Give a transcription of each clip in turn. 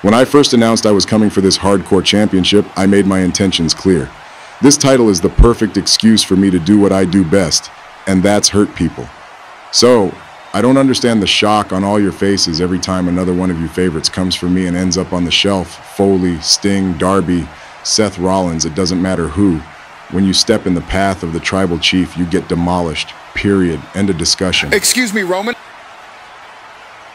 When I first announced I was coming for this hardcore championship, I made my intentions clear. This title is the perfect excuse for me to do what I do best, and that's hurt people. So, I don't understand the shock on all your faces every time another one of your favorites comes for me and ends up on the shelf. Foley, Sting, Darby, Seth Rollins, it doesn't matter who. When you step in the path of the tribal chief, you get demolished. Period. End of discussion. Excuse me, Roman.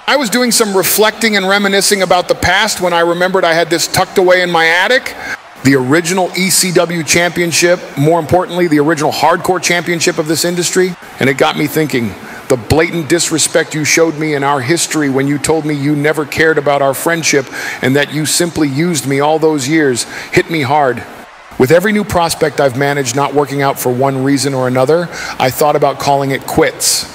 I was doing some reflecting and reminiscing about the past when I remembered I had this tucked away in my attic. The original ECW championship, more importantly, the original hardcore championship of this industry. And it got me thinking, the blatant disrespect you showed me in our history when you told me you never cared about our friendship and that you simply used me all those years hit me hard. With every new prospect I've managed not working out for one reason or another, I thought about calling it quits.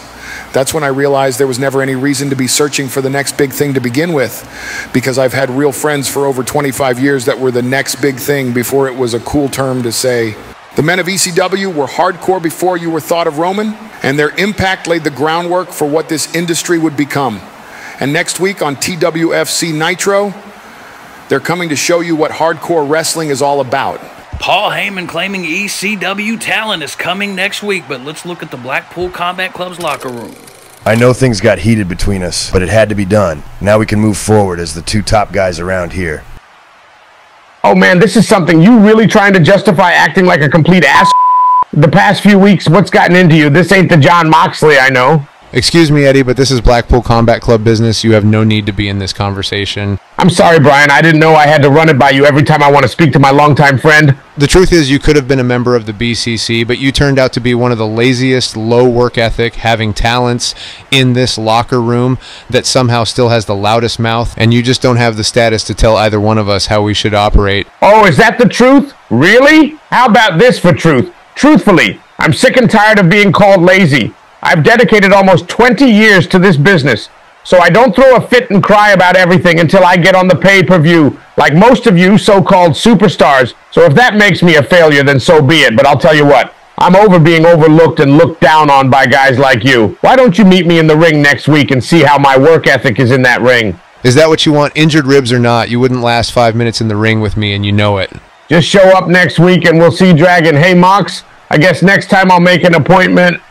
That's when I realized there was never any reason to be searching for the next big thing to begin with, because I've had real friends for over 25 years that were the next big thing before it was a cool term to say. The men of ECW were hardcore before you were thought of Roman, and their impact laid the groundwork for what this industry would become. And next week on TWFC Nitro, they're coming to show you what hardcore wrestling is all about. Paul Heyman claiming ECW talent is coming next week, but let's look at the Blackpool Combat Club's locker room. I know things got heated between us, but it had to be done. Now we can move forward as the two top guys around here. Oh man, this is something you really trying to justify acting like a complete ass? The past few weeks, what's gotten into you? This ain't the John Moxley I know. Excuse me, Eddie, but this is Blackpool Combat Club business. You have no need to be in this conversation. I'm sorry, Brian. I didn't know I had to run it by you every time I want to speak to my longtime friend. The truth is you could have been a member of the BCC, but you turned out to be one of the laziest, low work ethic, having talents in this locker room that somehow still has the loudest mouth, and you just don't have the status to tell either one of us how we should operate. Oh, is that the truth? Really? How about this for truth? Truthfully, I'm sick and tired of being called lazy. I've dedicated almost 20 years to this business, so I don't throw a fit and cry about everything until I get on the pay-per-view, like most of you so-called superstars. So if that makes me a failure, then so be it. But I'll tell you what, I'm over being overlooked and looked down on by guys like you. Why don't you meet me in the ring next week and see how my work ethic is in that ring? Is that what you want, injured ribs or not? You wouldn't last 5 minutes in the ring with me, and you know it. Just show up next week and we'll see Dragon. Hey, Mox, I guess next time I'll make an appointment.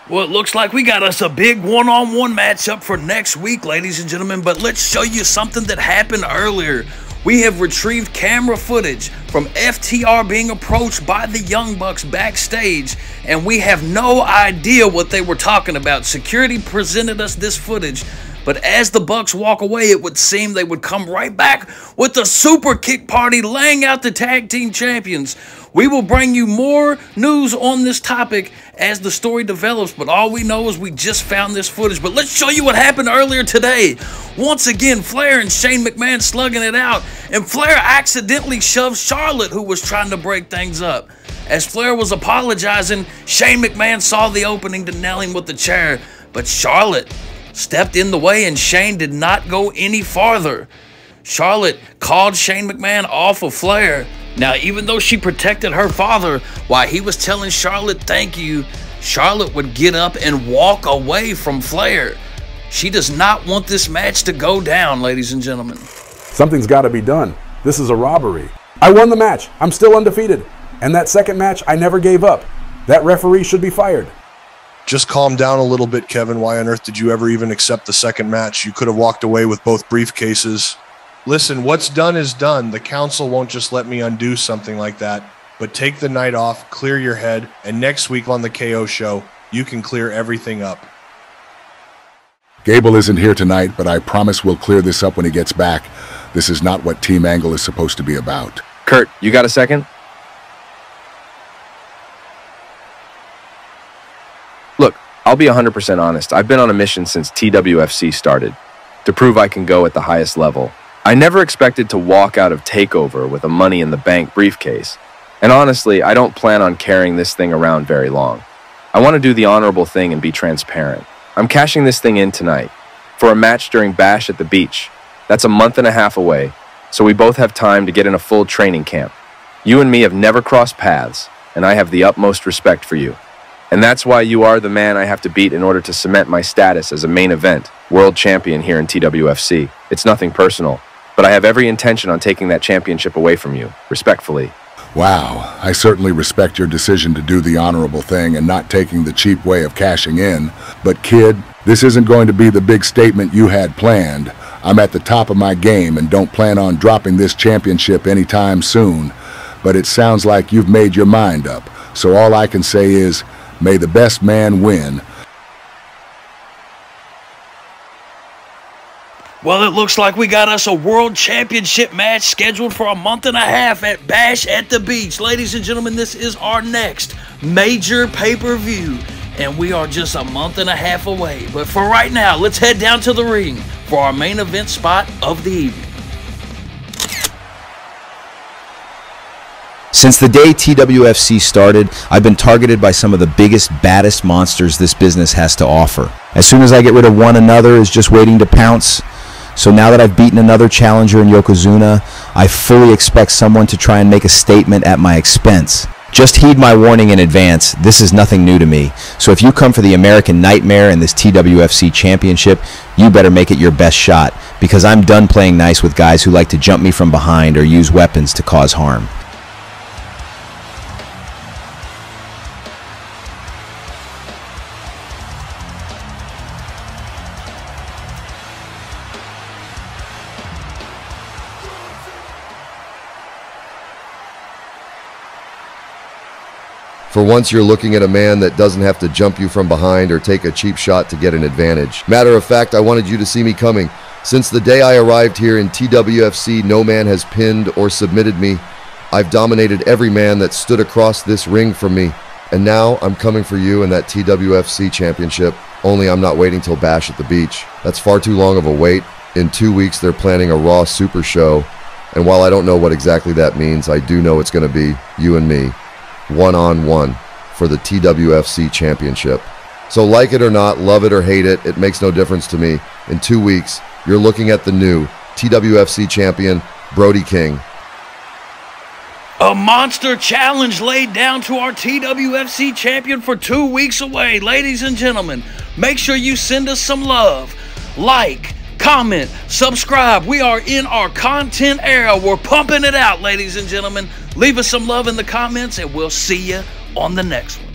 Well, it looks like we got us a big one-on-one matchup for next week, ladies and gentlemen, but let's show you something that happened earlier. We have retrieved camera footage from FTR being approached by the Young Bucks backstage, and we have no idea what they were talking about. Security presented us this footage, but as the Bucks walk away, it would seem they would come right back with the super kick party, laying out the tag team champions. We will bring you more news on this topic as the story develops, but all we know is we just found this footage. But let's show you what happened earlier today. Once again, Flair and Shane McMahon slugging it out, and Flair accidentally shoved Charlotte, who was trying to break things up. As Flair was apologizing, Shane McMahon saw the opening to nail him with the chair, but Charlotte stepped in the way and Shane did not go any farther. Charlotte called Shane McMahon off of Flair. Now, even though she protected her father while he was telling Charlotte thank you, Charlotte would get up and walk away from Flair. She does not want this match to go down, ladies and gentlemen. Something's got to be done. This is a robbery. I won the match. I'm still undefeated. And that second match, I never gave up. That referee should be fired. Just calm down a little bit, Kevin. Why on earth did you ever even accept the second match? You could have walked away with both briefcases. Listen, what's done is done. The council won't just let me undo something like that. But take the night off, clear your head, and next week on the KO show, you can clear everything up. Gable isn't here tonight, but I promise we'll clear this up when he gets back. This is not what Team Angle is supposed to be about. Kurt, you got a second? Look, I'll be 100% honest. I've been on a mission since TWFC started, to prove I can go at the highest level. I never expected to walk out of TakeOver with a Money in the Bank briefcase. And honestly, I don't plan on carrying this thing around very long. I want to do the honorable thing and be transparent. I'm cashing this thing in tonight for a match during Bash at the Beach. That's a month and a half away, so we both have time to get in a full training camp. You and me have never crossed paths, and I have the utmost respect for you. And that's why you are the man I have to beat in order to cement my status as a main event world champion here in TWFC. It's nothing personal, but I have every intention on taking that championship away from you, respectfully. Wow, I certainly respect your decision to do the honorable thing and not taking the cheap way of cashing in. But kid, this isn't going to be the big statement you had planned. I'm at the top of my game and don't plan on dropping this championship anytime soon. But it sounds like you've made your mind up. So all I can say is, may the best man win. Well, it looks like we got us a world championship match scheduled for a month and a half at Bash at the Beach. Ladies and gentlemen, this is our next major pay-per-view, and we are just a month and a half away. But for right now, let's head down to the ring for our main event spot of the evening. Since the day TWFC started, I've been targeted by some of the biggest, baddest monsters this business has to offer. As soon as I get rid of one, another is just waiting to pounce. So now that I've beaten another challenger in Yokozuna, I fully expect someone to try and make a statement at my expense. Just heed my warning in advance, this is nothing new to me. So if you come for the American Nightmare and this TWFC Championship, you better make it your best shot, because I'm done playing nice with guys who like to jump me from behind or use weapons to cause harm. For once, you're looking at a man that doesn't have to jump you from behind or take a cheap shot to get an advantage. Matter of fact, I wanted you to see me coming. Since the day I arrived here in TWFC, no man has pinned or submitted me. I've dominated every man that stood across this ring from me. And now I'm coming for you in that TWFC championship. Only I'm not waiting till Bash at the Beach. That's far too long of a wait. In 2 weeks, they're planning a Raw Super Show. And while I don't know what exactly that means, I do know it's going to be you and me, one-on-one for the TWFC Championship. So like it or not, love it or hate it, it makes no difference to me. In 2 weeks, you're looking at the new TWFC champion, Brody King. A monster challenge laid down to our TWFC champion for 2 weeks away. Ladies and gentlemen, make sure you send us some love. Like, comment, subscribe. We are in our content era. We're pumping it out, ladies and gentlemen. Leave us some love in the comments, and we'll see you on the next one.